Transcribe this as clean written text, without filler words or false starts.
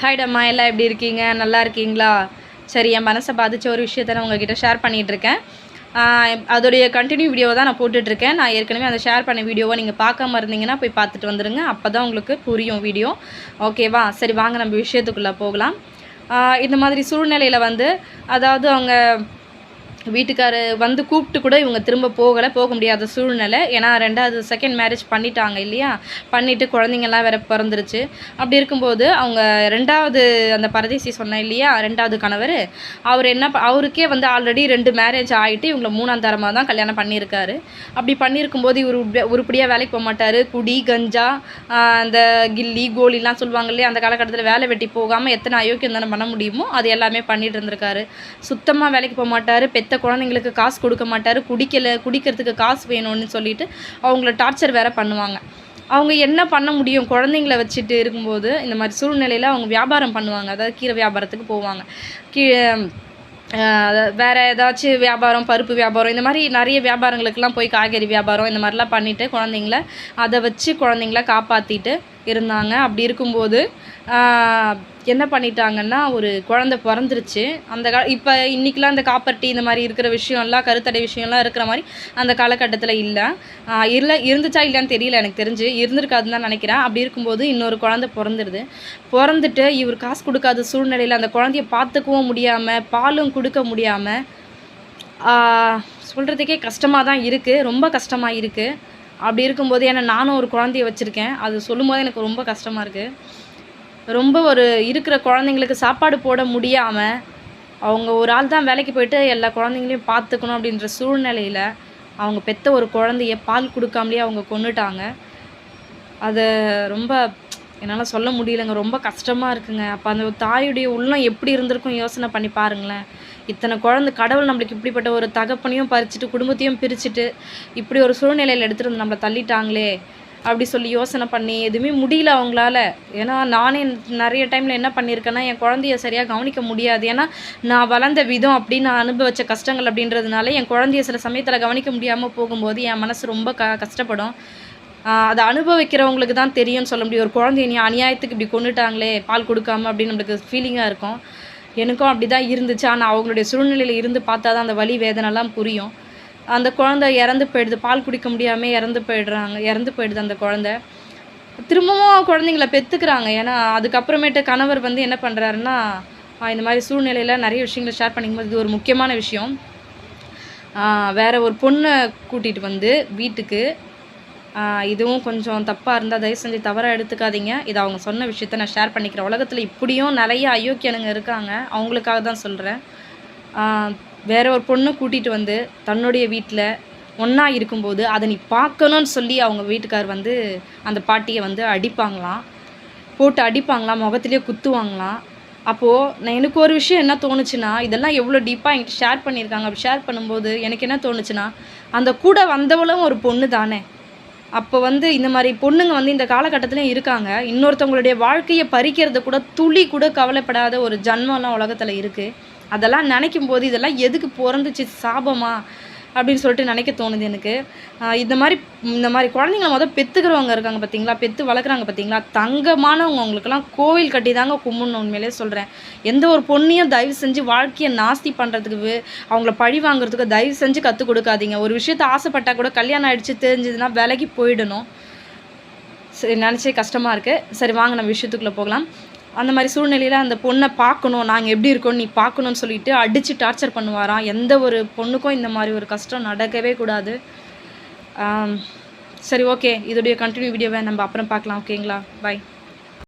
Hi டம்மா, எல்லாம் எப்படி இருக்கீங்க? நல்லா இருக்கீங்களா? சரி, என் மனசை பாதித்த ஒரு விஷயத்தை நான் உங்ககிட்ட ஷேர் பண்ணிகிட்ருக்கேன். அதோடைய கண்டினியூ வீடியோவை தான் நான் போட்டுட்ருக்கேன். நான் ஏற்கனவே அந்த ஷேர் பண்ண வீடியோவை நீங்கள் பார்க்காம இருந்தீங்கன்னா போய் பார்த்துட்டு வந்துடுங்க. அப்போ தான் உங்களுக்கு புரியும் வீடியோ. ஓகேவா? சரி, வாங்க நம்ம விஷயத்துக்குள்ளே போகலாம். இந்த மாதிரி சூழ்நிலையில் அதாவது அவங்க வீட்டுக்காரு கூப்பிட்டு கூட இவங்க திரும்ப போக முடியாத சூழ்நிலை. ஏன்னா 2வது செகண்ட் மேரேஜ் பண்ணிட்டாங்க இல்லையா? பண்ணிவிட்டு குழந்தைங்கள்லாம் வேறு பிறந்துருச்சு. அப்படி இருக்கும்போது அவங்க 2வது அந்த பரதேசி சொன்னேன் இல்லையா, 2வது கணவர், அவருக்கே ஆல்ரெடி 2 மேரேஜ் ஆகிட்டு இவங்களை 3ஆம் தரமாக தான் கல்யாணம் பண்ணியிருக்காரு. அப்படி பண்ணியிருக்கும்போது இவர் உருப்படியாக வேலைக்கு போக மாட்டார். குடி, கஞ்சா, அந்த கில்லி கோலிலாம் சொல்லுவாங்க இல்லையா, அந்த காலகட்டத்தில் வேலை வெட்டி போகாமல் எத்தனை அயோக்கியம் தானே பண்ண முடியுமோ அது எல்லாமே பண்ணிட்டு இருந்திருக்காரு. சுத்தமாக வேலைக்கு போக மாட்டார். குழந்தைங்களுக்கு காசு கொடுக்க மாட்டார். குடிக்கிறதுக்கு காசு வேணும்னு சொல்லிட்டு அவங்கள டார்ச்சர் வேற பண்ணுவாங்க. அவங்க என்ன பண்ண முடியும்? குழந்தைங்கள வச்சுட்டு இருக்கும்போது இந்த மாதிரி சூழ்நிலையில் அவங்க வியாபாரம் பண்ணுவாங்க. அதாவது கீரை வியாபாரத்துக்கு போவாங்க. வேறு ஏதாச்சும் வியாபாரம், பருப்பு வியாபாரம், இந்த மாதிரி நிறைய வியாபாரங்களுக்கெல்லாம் போய் காய்கறி வியாபாரம் இந்த மாதிரிலாம் பண்ணிவிட்டு அதை வச்சு குழந்தைங்கள காப்பாற்றிட்டு இருந்தாங்க. அப்படி இருக்கும்போது என்ன பண்ணிட்டாங்கன்னா, ஒரு குழந்தை பிறந்துருச்சு. இப்போ இன்றைக்கெலாம் அந்த காப்பர்ட்டி இந்த மாதிரி இருக்கிற விஷயம்லாம், கருத்தடை விஷயம்லாம் இருக்கிற மாதிரி அந்த காலகட்டத்தில் இருந்துச்சா இல்லையான்னு தெரியல. எனக்கு தெரிஞ்சு இருந்திருக்காதுன்னு தான் நினைக்கிறேன். அப்படி இருக்கும்போது இன்னொரு குழந்தை பிறந்துட்டு இவர் காசு கொடுக்காத சூழ்நிலையில் அந்த குழந்தைய பார்த்துக்கவும் முடியாமல், பாலும் கொடுக்க முடியாமல், சொல்கிறதுக்கே கஷ்டமாக தான் இருக்குது. ரொம்ப கஷ்டமாக இருக்குது. அப்படி இருக்கும்போது, ஏன்னா நானும் ஒரு குழந்தைய வச்சுருக்கேன், அது சொல்லும்போது எனக்கு ரொம்ப கஷ்டமாக இருக்குது. ரொம்ப இருக்கிற குழந்தைங்களுக்கு சாப்பாடு போட முடியாமல், அவங்க ஒரு ஆள் தான் வேலைக்கு போயிட்டு எல்லா குழந்தைங்களையும் பார்த்துக்கணும் அப்படின்ற சூழ்நிலையில் அவங்க பெற்ற ஒரு குழந்தைய பால் கொடுக்காமலேயே அவங்க கொன்னுட்டாங்க. அதை ரொம்ப என்னால் சொல்ல முடியலைங்க. ரொம்ப கஷ்டமாக இருக்குங்க. அப்போ அந்த தாயுடைய உள்ளம் எப்படி இருந்திருக்கும் யோசனை பண்ணி பாருங்களேன். இத்தனை கடவுள் நம்மளுக்கு இப்படிப்பட்ட ஒரு தகப்பனையும் பறிச்சுட்டு குடும்பத்தையும் பிரிச்சுட்டு இப்படி ஒரு சூழ்நிலையில் எடுத்துகிட்டு வந்து நம்மளை தள்ளிட்டாங்களே அப்படி சொல்லி யோசனை பண்ணி எதுவுமே முடியல அவங்களால. ஏன்னா நானே நிறைய டைமில் என்ன பண்ணியிருக்கேன்னா, என் குழந்தைய சரியாக கவனிக்க முடியாது. ஏன்னா நான் வளர்ந்த விதம் அப்படின்னு நான் அனுபவித்த கஷ்டங்கள் அப்படின்றதுனால என் குழந்தைய சில சமயத்தில் கவனிக்க முடியாமல் போகும்போது என் மனசு ரொம்ப கஷ்டப்படும். அதை அனுபவிக்கிறவங்களுக்கு தான் தெரியும்னு சொல்ல முடியும். ஒரு குழந்தைய நீ அநியாயத்துக்கு இப்படி கொண்டுட்டாங்களே பால் கொடுக்காம அப்படின்னு நம்மளுக்கு ஃபீலிங்காக இருக்கும். எனக்கும் அப்படி தான் இருந்துச்சு. ஆனால் அவங்களுடைய சூழ்நிலையில் இருந்து பார்த்தா தான் அந்த வலி வேதனைலாம் புரியும். அந்த குழந்தை இறந்து போயிடுது. பால் குடிக்க முடியாமல் இறந்து போயிடுது அந்த குழந்தை. திரும்பவும் குழந்தைங்கள பெற்றுக்கிறாங்க. ஏன்னா அதுக்கப்புறமேட்டு கணவர் என்ன பண்ணுறாருன்னா, இந்த மாதிரி சூழ்நிலையில் நிறைய விஷயங்களை ஷேர் பண்ணிக்கும்போது இது ஒரு முக்கியமான விஷயம். வேறு ஒரு பொண்ணை கூட்டிகிட்டு வீட்டுக்கு, இதுவும் கொஞ்சம் தப்பாக இருந்தால் தயவு செஞ்சு தவறாக எடுத்துக்காதீங்க. இது அவங்க சொன்ன விஷயத்த நான் ஷேர் பண்ணிக்கிறேன். உலகத்தில் இப்படியும் நிறைய அயோக்கியனுங்க இருக்காங்க. அவங்களுக்காக தான் சொல்கிறேன். வேற ஒரு பொண்ணை கூட்டிகிட்டு தன்னுடைய வீட்டில் ஒன்றா இருக்கும்போது அதை நீ பார்க்கணுன்னு சொல்லி அவங்க வீட்டுக்கார் அந்த பாட்டியை அடிப்பாங்களாம், போட்டு அடிப்பாங்களாம், முகத்துலேயே குத்துவாங்களாம். அப்போது எனக்கு ஒரு விஷயம் என்ன தோணுச்சுன்னா, இதெல்லாம் எவ்வளோ டீப்பாக என்கிட்ட ஷேர் பண்ணியிருக்காங்க. அப்படி ஷேர் பண்ணும்போது எனக்கு என்ன தோணுச்சுன்னா, அந்த கூட வந்தவளும் ஒரு பொண்ணு தானே. அப்போ இந்த மாதிரி பொண்ணுங்க இந்த காலகட்டத்துலேயும் இருக்காங்க. இன்னொருத்தவங்களுடைய வாழ்க்கையை பறிக்கிறது கூட துளி கூட கவலைப்படாத ஒரு ஜன்மம்லாம் உலகத்தில் இருக்குது. அதெல்லாம் நினைக்கும் போது இதெல்லாம் எதுக்கு பிறந்துச்சு, சாபமா அப்படின்னு சொல்லிட்டு நினைக்க தோணுது எனக்கு. இந்த மாதிரி குழந்தைங்கள பெற்றுக்கிறவங்க இருக்காங்க பார்த்தீங்களா, பெற்று வளர்க்குறாங்க பார்த்தீங்களா, தங்கமானவங்க. அவங்களுக்கெல்லாம் கோவில் கட்டி தாங்க கும்பிடணும். உண்மையிலே சொல்கிறேன். எந்த ஒரு பொண்ணையும் தயவு செஞ்சு வாழ்க்கையை நாஸ்தி பண்ணுறதுக்கு, அவங்கள பழி வாங்குறதுக்கு தயவு செஞ்சு கற்றுக் கொடுக்காதீங்க. ஒரு விஷயத்தை ஆசைப்பட்டால் கூட கல்யாணம் ஆகிடுச்சு தெரிஞ்சதுன்னா விலகி போயிடணும். சரி, நினச்சே கஷ்டமாக இருக்குது. சரி, வாங்க நம்ம விஷயத்துக்குள்ளே போகலாம். அந்த மாதிரி சூழ்நிலையில் அந்த பொண்ணை பார்க்கணும், நாங்கள் எப்படி இருக்கோம் நீ பார்க்கணுன்னு சொல்லிட்டு அடித்து டார்ச்சர் பண்ணுவாராம். எந்த ஒரு பொண்ணுக்கும் இந்த மாதிரி ஒரு கஷ்டம் நடக்கவே கூடாது. சரி, ஓகே, இதோடைய கண்டினியூ வீடியோவை நம்ம அப்புறம் பார்க்கலாம். ஓகேங்களா? பாய்.